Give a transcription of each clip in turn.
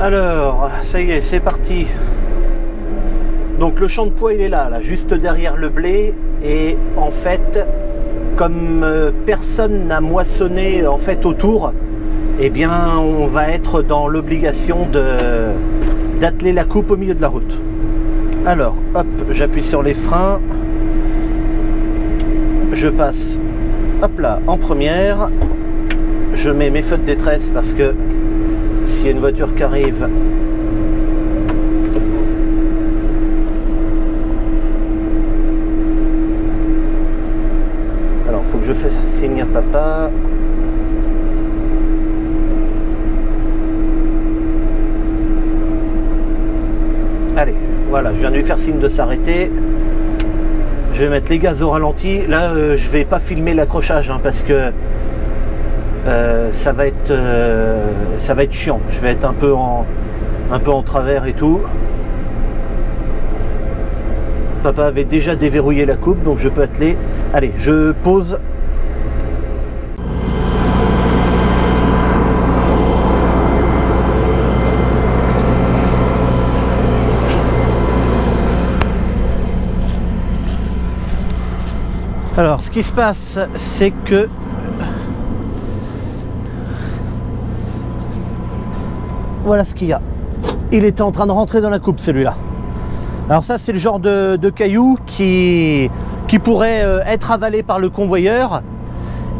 Alors, ça y est, c'est parti. Donc le champ de pois il est là, juste derrière le blé. Et en fait, comme personne n'a moissonné en fait autour, eh bien on va être dans l'obligation d'atteler la coupe au milieu de la route. Alors, hop, j'appuie sur les freins. Je passe, hop là, en première. Je mets mes feux de détresse parce que s'il y a une voiture qui arrive, alors faut que je fasse signe à papa. Allez, voilà, je viens de lui faire signe de s'arrêter. Je vais mettre les gaz au ralenti. Là, je vais pas filmer l'accrochage hein, parce que ça va être chiant. Je vais être un peu en travers et tout. Papa avait déjà déverrouillé la coupe, donc je peux atteler. Allez, je pose. Alors, ce qui se passe, c'est que voilà ce qu'il y a. Il était en train de rentrer dans la coupe, celui-là. Alors ça, c'est le genre de caillou qui pourrait être avalé par le convoyeur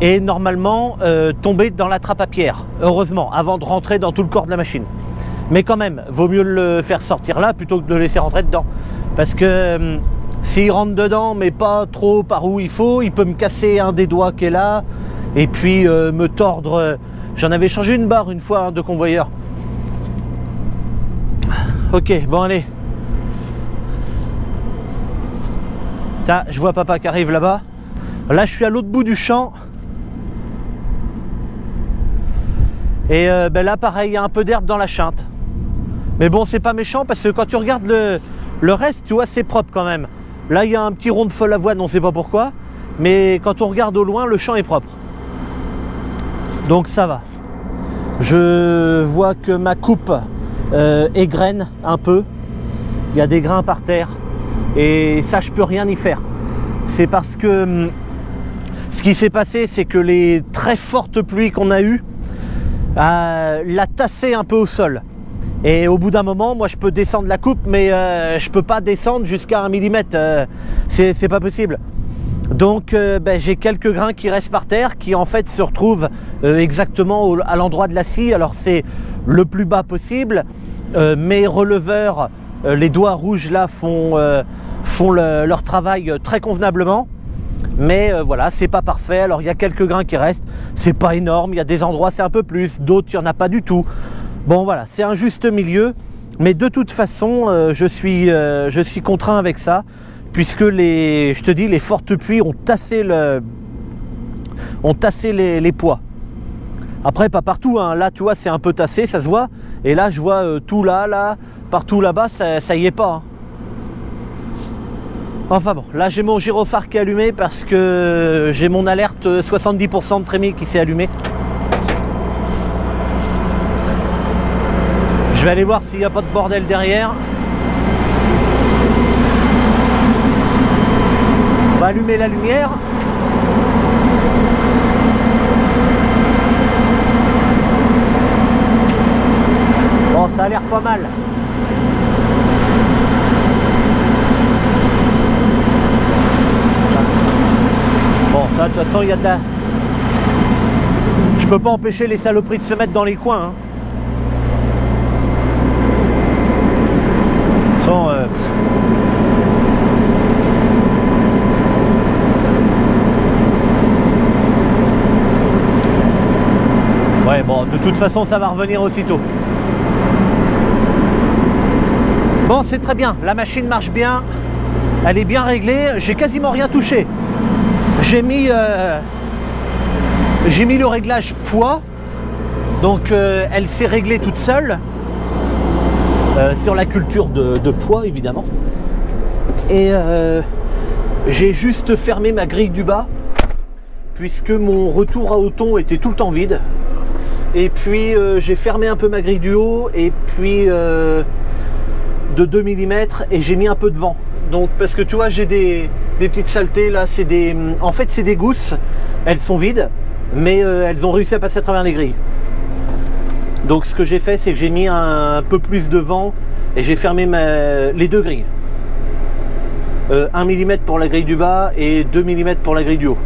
et normalement tomber dans la trappe à pierre, heureusement, avant de rentrer dans tout le corps de la machine. Mais quand même, vaut mieux le faire sortir là plutôt que de le laisser rentrer dedans. Parce que s'il rentre dedans, mais pas trop par où il faut, il peut me casser un des doigts qui est là et puis me tordre. J'en avais changé une barre une fois hein, de convoyeur. Ok, bon allez. Là, je vois papa qui arrive là-bas. Là, je suis à l'autre bout du champ. Et ben là, pareil, il y a un peu d'herbe dans la chinte. Mais bon, c'est pas méchant parce que quand tu regardes le reste, tu vois, c'est propre quand même. Là, il y a un petit rond de folle avoine, on ne sait pas pourquoi. Mais quand on regarde au loin, le champ est propre. Donc ça va. Je vois que ma coupe égrène un peu. Il y a des grains par terre. Et ça, je peux rien y faire. C'est parce que ce qui s'est passé, c'est que les très fortes pluies qu'on a eues l'a tassé un peu au sol. Et au bout d'un moment, moi je peux descendre la coupe, mais je peux pas descendre jusqu'à 1 millimètre. C'est pas possible. Donc ben, j'ai quelques grains qui restent par terre, qui en fait se retrouvent exactement à l'endroit de la scie. Alors c'est le plus bas possible. Mes releveurs, les doigts rouges là font leur travail très convenablement. Mais voilà, c'est pas parfait. Alors il y a quelques grains qui restent. C'est pas énorme. Il y a des endroits c'est un peu plus, d'autres il y en a pas du tout. Bon voilà, c'est un juste milieu, mais de toute façon, je suis contraint avec ça, puisque je te dis, les fortes pluies ont tassé les pois. Après, pas partout, hein. Là, tu vois, c'est un peu tassé, ça se voit, et là, je vois tout là, partout là-bas, ça y est pas. Hein. Enfin bon, là, j'ai mon gyrophare qui est allumé parce que j'ai mon alerte 70% de trémie qui s'est allumé. Je vais aller voir s'il n'y a pas de bordel derrière. On va allumer la lumière. Bon, ça a l'air pas mal. Bon, ça, de toute façon, il y a de la... Je peux pas empêcher les saloperies de se mettre dans les coins, hein. Ouais, bon, de toute façon, ça va revenir aussitôt. Bon, c'est très bien. La machine marche bien. Elle est bien réglée. J'ai quasiment rien touché. J'ai mis le réglage poids. Donc, elle s'est réglée toute seule. Sur la culture de poids évidemment, et j'ai juste fermé ma grille du bas puisque mon retour à Auton était tout le temps vide. Et puis j'ai fermé un peu ma grille du haut, et puis de 2 mm, et j'ai mis un peu de vent. Donc parce que tu vois, j'ai des petites saletés là, en fait c'est des gousses, elles sont vides, mais elles ont réussi à passer à travers les grilles. Donc ce que j'ai fait, c'est que j'ai mis un peu plus de vent et j'ai fermé les deux grilles. 1 mm pour la grille du bas et 2 mm pour la grille du haut.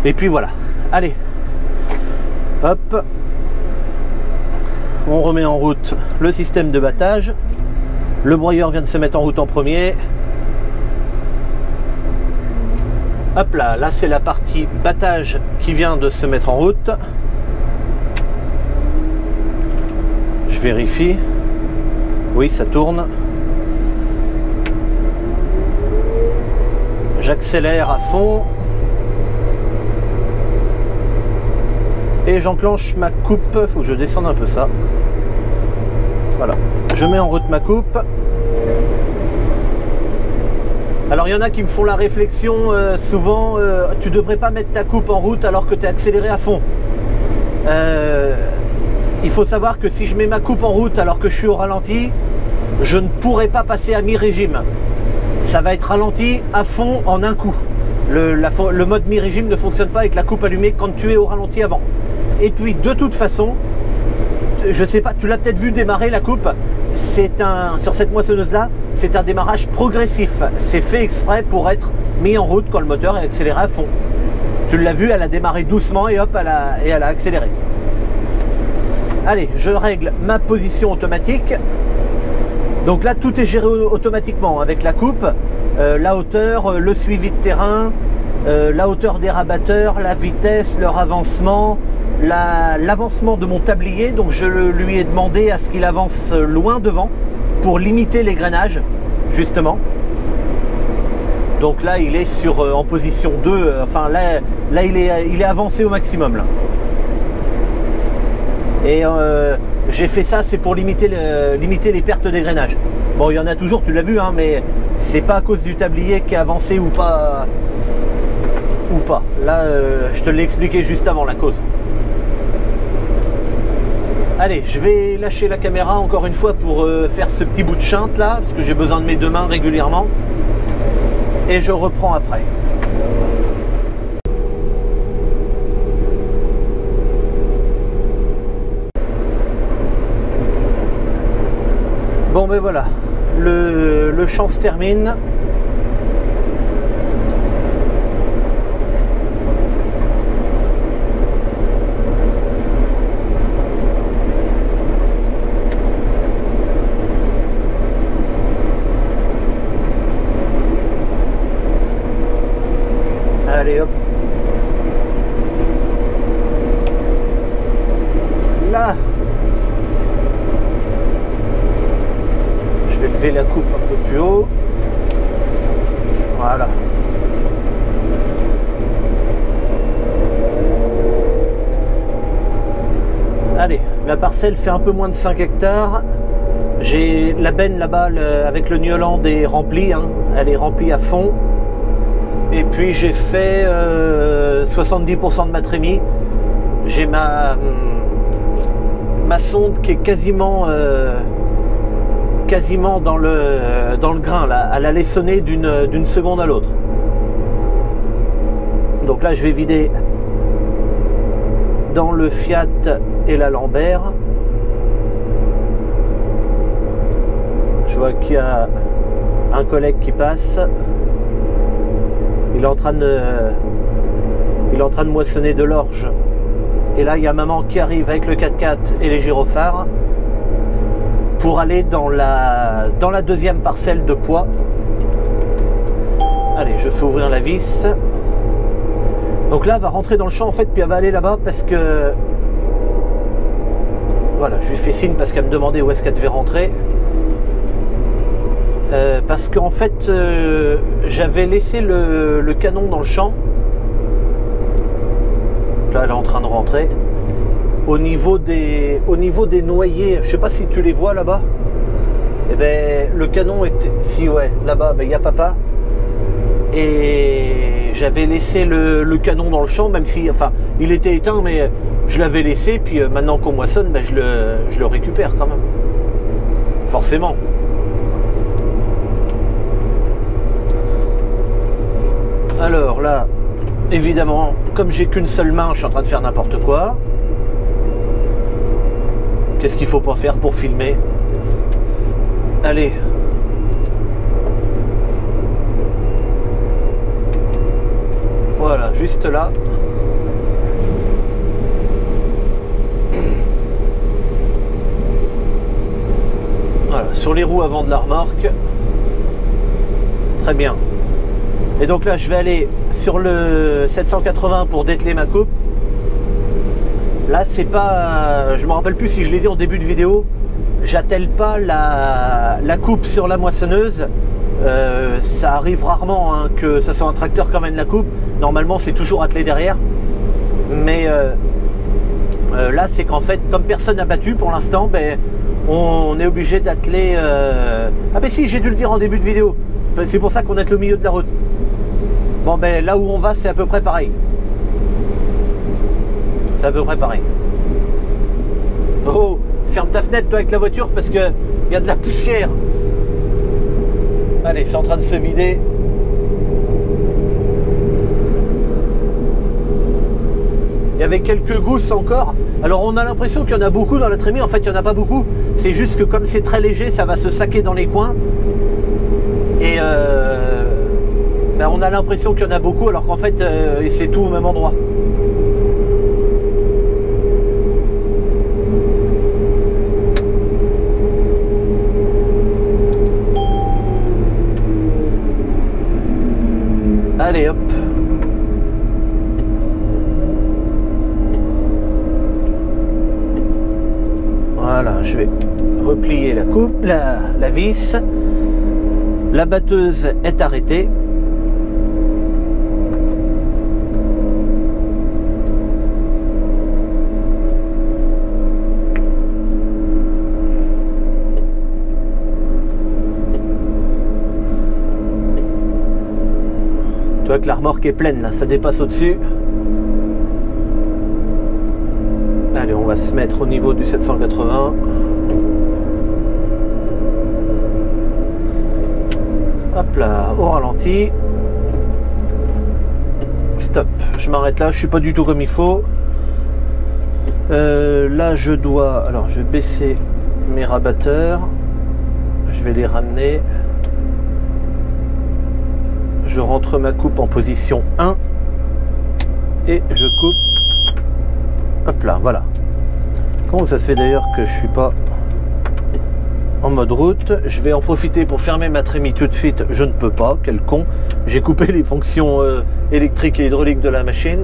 Et puis voilà, allez, hop, on remet en route le système de battage. Le broyeur vient de se mettre en route en premier. Hop là, là c'est la partie battage qui vient de se mettre en route. Je vérifie. Oui, ça tourne. J'accélère à fond. Et j'enclenche ma coupe. Il faut que je descende un peu ça. Voilà. Je mets en route ma coupe. Alors il y en a qui me font la réflexion souvent, tu devrais pas mettre ta coupe en route alors que tu es accéléré à fond. Il faut savoir que si je mets ma coupe en route alors que je suis au ralenti, je ne pourrai pas passer à mi-régime. Ça va être ralenti à fond en un coup. Le mode mi-régime ne fonctionne pas avec la coupe allumée quand tu es au ralenti avant. Et puis de toute façon, je sais pas, tu l'as peut-être vu démarrer la coupe. Sur cette moissonneuse là, c'est un démarrage progressif. C'est fait exprès pour être mis en route quand le moteur est accéléré à fond. Tu l'as vu, elle a démarré doucement et hop, elle a accéléré. Allez, je règle ma position automatique. Donc là, tout est géré automatiquement avec la coupe, la hauteur, le suivi de terrain, la hauteur des rabatteurs, la vitesse, leur avancement, l'avancement de mon tablier. Donc je lui ai demandé à ce qu'il avance loin devant pour limiter l'égrainage, justement. Donc là, il est en position 2, enfin là il est avancé au maximum là. Et j'ai fait ça, c'est pour limiter les pertes d'égrainage. Bon, il y en a toujours, tu l'as vu, hein, mais c'est pas à cause du tablier qui est avancé ou pas. Là, je te l'ai expliqué juste avant, la cause. Allez, je vais lâcher la caméra encore une fois pour faire ce petit bout de chinte là, parce que j'ai besoin de mes deux mains régulièrement. Et je reprends après. Bon ben voilà, le chant se termine. Allez hop. Là. Je vais lever la coupe un peu plus haut. Voilà. Allez, la parcelle fait un peu moins de 5 hectares. J'ai la benne là-bas avec le Newland est remplie, hein. Elle est remplie à fond. Et puis j'ai fait 70% de ma trémie. J'ai ma sonde qui est quasiment dans le grain là. Elle allait sonner d'une seconde à l'autre. Donc là je vais vider dans le Fiat et la Lambert. Je vois qu'il y a un collègue qui passe. Il est en train de moissonner de l'orge. Et là il y a maman qui arrive avec le 4x4 et les gyrophares pour aller dans la deuxième parcelle de poids. Allez, je fais ouvrir la vis. Donc là elle va rentrer dans le champ en fait, puis elle va aller là-bas parce que voilà, je lui fais signe parce qu'elle me demandait où est-ce qu'elle devait rentrer. Parce qu'en fait j'avais laissé le canon dans le champ. Là elle est en train de rentrer au niveau des noyers. Je sais pas si tu les vois là-bas. Et ben le canon était si ouais là-bas, ben il y a papa et j'avais laissé le canon dans le champ, même si enfin il était éteint, mais je l'avais laissé, puis maintenant qu'on moissonne, ben, je le récupère quand même. Forcément. Alors là, évidemment, comme j'ai qu'une seule main, je suis en train de faire n'importe quoi. Qu'est-ce qu'il faut pas faire pour filmer? Allez. Voilà, juste là. Voilà, sur les roues avant de la remorque. Très bien. Et donc là, je vais aller sur le 780 pour dételer ma coupe. Là, c'est pas... je me rappelle plus si je l'ai dit en début de vidéo. J'attelle pas la coupe sur la moissonneuse. Ça arrive rarement hein, que ça soit un tracteur qui emmène la coupe. Normalement, c'est toujours attelé derrière. Mais là, c'est qu'en fait, comme personne n'a battu pour l'instant, ben, on est obligé d'atteler... Ah ben si, j'ai dû le dire en début de vidéo. C'est pour ça qu'on est au milieu de la route. Bon ben là où on va, c'est à peu près pareil. C'est à peu près pareil. Oh, ferme ta fenêtre toi avec la voiture parce que il y a de la poussière. Allez, c'est en train de se vider. Il y avait quelques gousses encore. Alors on a l'impression qu'il y en a beaucoup dans la trémie. En fait, il n'y en a pas beaucoup. C'est juste que comme c'est très léger, ça va se saquer dans les coins. Et ben on a l'impression qu'il y en a beaucoup alors qu'en fait c'est tout au même endroit. Allez hop. Voilà, je vais replier la coupe, la vis. La batteuse est arrêtée. Tu vois que la remorque est pleine là, ça dépasse au-dessus. Allez, on va se mettre au niveau du 780. Hop là, au ralenti. Stop, je m'arrête là, je suis pas du tout comme il faut. Là je dois, alors je vais baisser mes rabatteurs. Je vais les ramener. Je rentre ma coupe en position 1. Et je coupe. Hop là, voilà. Comment ça se fait d'ailleurs que je suis pas en mode route? Je vais en profiter pour fermer ma trémie tout de suite. Je ne peux pas, quel con. J'ai coupé les fonctions électriques et hydrauliques de la machine.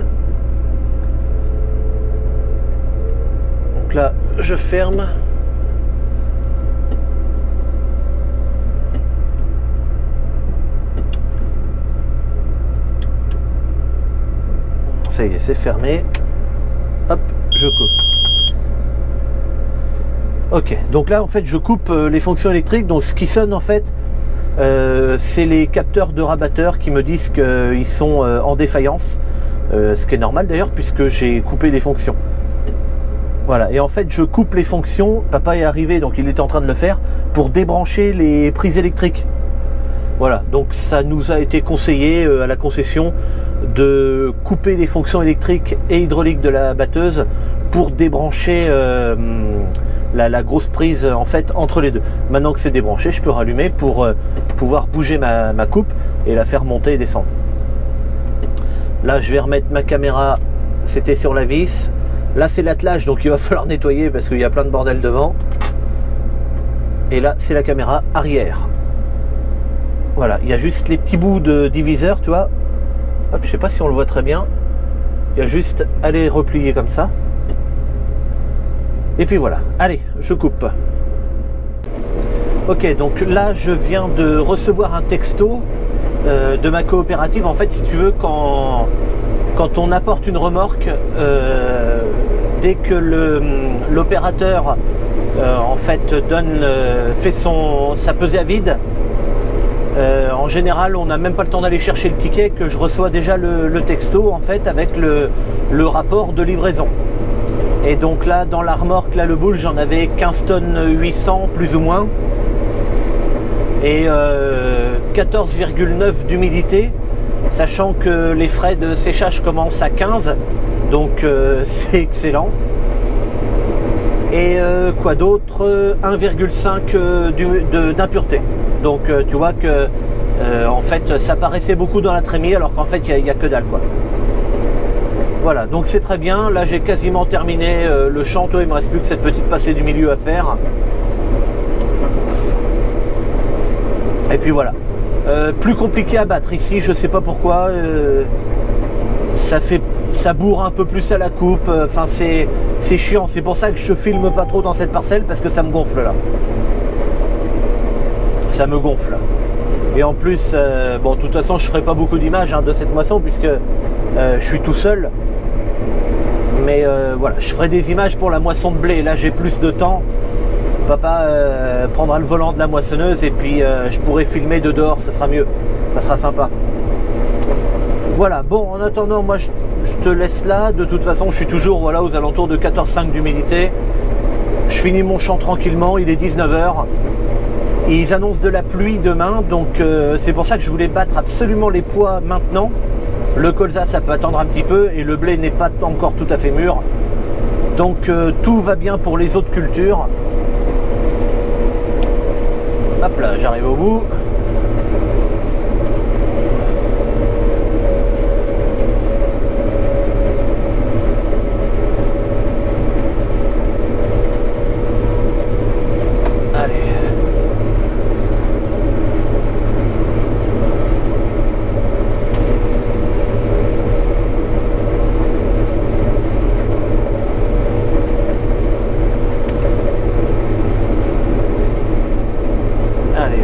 Donc là, je ferme. Ça y est, c'est fermé. Hop, je coupe. Ok, donc là en fait je coupe les fonctions électriques. Donc ce qui sonne en fait c'est les capteurs de rabatteurs qui me disent qu'ils sont en défaillance, ce qui est normal d'ailleurs puisque j'ai coupé les fonctions. Voilà, et en fait je coupe les fonctions. Papa est arrivé, donc il était en train de le faire pour débrancher les prises électriques. Voilà, donc ça nous a été conseillé à la concession de couper les fonctions électriques et hydrauliques de la batteuse pour débrancher la grosse prise en fait entre les deux. Maintenant que c'est débranché, je peux rallumer pour pouvoir bouger ma coupe et la faire monter et descendre. Là je vais remettre ma caméra, c'était sur la vis. Là c'est l'attelage, donc il va falloir nettoyer parce qu'il y a plein de bordel devant. Et là c'est la caméra arrière. Voilà, il y a juste les petits bouts de diviseur, tu vois. Hop, je sais pas si on le voit très bien. Il y a juste à les replier comme ça. Et puis voilà, allez, je coupe. Ok, donc là je viens de recevoir un texto de ma coopérative. En fait, si tu veux, quand on apporte une remorque, dès que l'opérateur en fait fait sa pesée à vide, en général on n'a même pas le temps d'aller chercher le ticket, que je reçois déjà le texto en fait avec le rapport de livraison. Et donc là, dans la remorque, là, le boule, j'en avais 15 tonnes 800 plus ou moins. Et 14,9 d'humidité, sachant que les frais de séchage commencent à 15, donc c'est excellent. Et quoi d'autre, 1,5 d'impureté. Donc tu vois que en fait ça paraissait beaucoup dans la trémie alors qu'en fait il n'y a que dalle quoi. Voilà, donc c'est très bien. Là j'ai quasiment terminé le champ, il me reste plus que cette petite passée du milieu à faire. Et puis voilà. Plus compliqué à battre ici, je sais pas pourquoi. Ça bourre un peu plus à la coupe. Enfin c'est chiant. C'est pour ça que je filme pas trop dans cette parcelle parce que ça me gonfle là. Ça me gonfle. Et en plus, bon, de toute façon, je ferai pas beaucoup d'images de cette moisson puisque je suis tout seul. Mais voilà, je ferai des images pour la moisson de blé. Là, j'ai plus de temps. Papa prendra le volant de la moissonneuse et puis je pourrai filmer de dehors, ce sera mieux. Ça sera sympa. Voilà, bon, en attendant, moi, je te laisse là. De toute façon, je suis toujours voilà, aux alentours de 14,5 d'humidité. Je finis mon champ tranquillement, il est 19 h. Ils annoncent de la pluie demain, donc c'est pour ça que je voulais battre absolument les pois maintenant. Le colza, ça peut attendre un petit peu et le blé n'est pas encore tout à fait mûr. Donc tout va bien pour les autres cultures. Hop là, j'arrive au bout.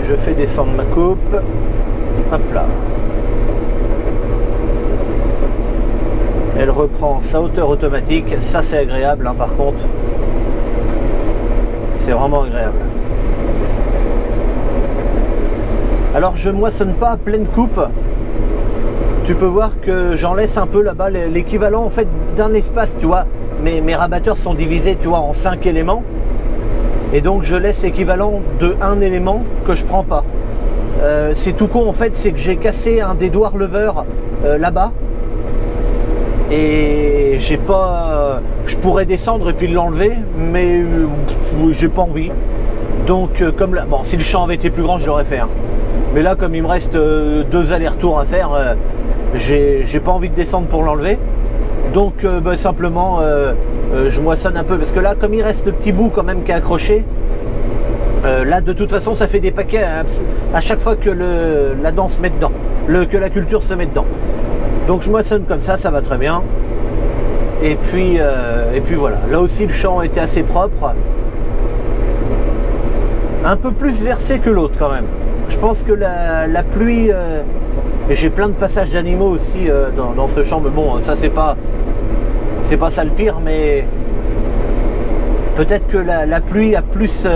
Je fais descendre ma coupe, hop là, elle reprend sa hauteur automatique, ça c'est agréable par contre, c'est vraiment agréable. Alors je moissonne pas à pleine coupe, tu peux voir que j'en laisse un peu là-bas, l'équivalent en fait d'un espace, tu vois, mes rabatteurs sont divisés, tu vois, en 5 éléments. Et donc je laisse l'équivalent de un élément que je prends pas. C'est tout con en fait, c'est que j'ai cassé un dédouar leveur là-bas. Et j'ai pas. Je pourrais descendre et puis l'enlever, mais j'ai pas envie. Donc comme là. Bon, si le champ avait été plus grand, je l'aurais fait. Mais là, comme il me reste 2 allers-retours à faire, j'ai pas envie de descendre pour l'enlever. Donc simplement je moissonne un peu parce que là comme il reste le petit bout quand même qui est accroché, là de toute façon ça fait des paquets à chaque fois que la dent se met dedans, que la culture se met dedans. Donc je moissonne comme ça va très bien. Et puis voilà, là aussi le champ était assez propre, un peu plus versé que l'autre quand même. Je pense que la pluie et j'ai plein de passages d'animaux aussi dans ce champ, mais bon, ça c'est pas ça le pire, mais peut-être que la pluie a plus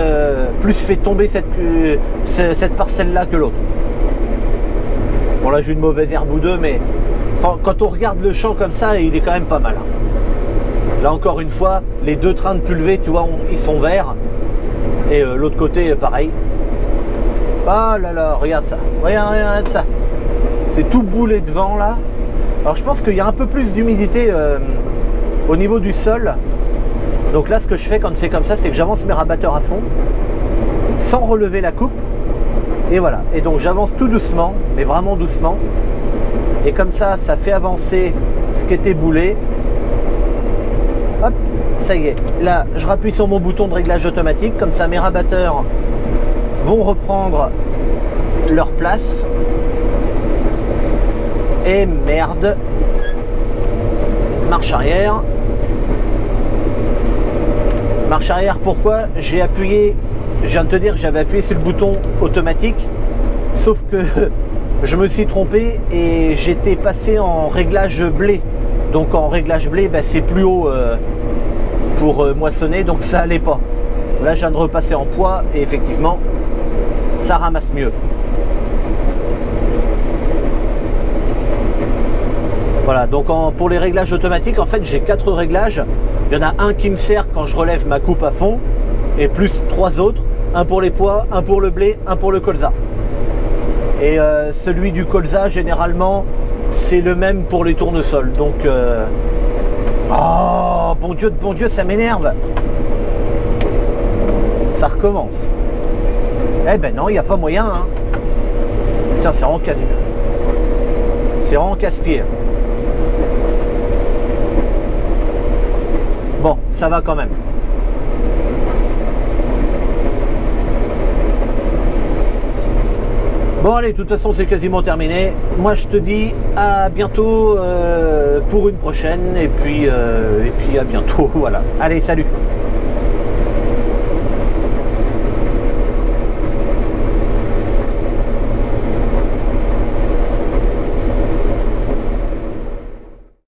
fait tomber cette parcelle-là que l'autre. Bon là j'ai une mauvaise herbe ou deux, mais enfin, quand on regarde le champ comme ça, il est quand même pas mal. Là encore une fois, les 2 trains de pulvé, tu vois, ils sont verts, et l'autre côté pareil. Ah là là, regarde ça, regarde ça. C'est tout boulé devant là. Alors je pense qu'il y a un peu plus d'humidité au niveau du sol. Donc là ce que je fais quand c'est comme ça, c'est que j'avance mes rabatteurs à fond sans relever la coupe. Et voilà. Et donc j'avance tout doucement, mais vraiment doucement. Et comme ça, ça fait avancer ce qui était boulé. Hop, ça y est. Là, je rappuie sur mon bouton de réglage automatique. Comme ça, mes rabatteurs vont reprendre leur place. Et merde, marche arrière. Marche arrière, pourquoi? J'ai appuyé, je viens de te dire que j'avais appuyé sur le bouton automatique, sauf que je me suis trompé et j'étais passé en réglage blé. Donc en réglage blé, c'est plus haut pour moissonner, donc ça allait pas. Là je viens de repasser en poids et effectivement ça ramasse mieux. Voilà, donc pour les réglages automatiques, en fait j'ai 4 réglages. Il y en a un qui me sert quand je relève ma coupe à fond, et plus 3 autres, un pour les pois, un pour le blé, un pour le colza. Et celui du colza, généralement, c'est le même pour les tournesols. Donc, oh, bon Dieu, ça m'énerve. Ça recommence. Eh ben non, il n'y a pas moyen. Hein. Putain, c'est vraiment casse-pied. C'est vraiment casse-pied. Bon, ça va quand même. Bon allez, de toute façon c'est quasiment terminé. Moi je te dis à bientôt pour une prochaine et puis à bientôt. Voilà. Allez, salut.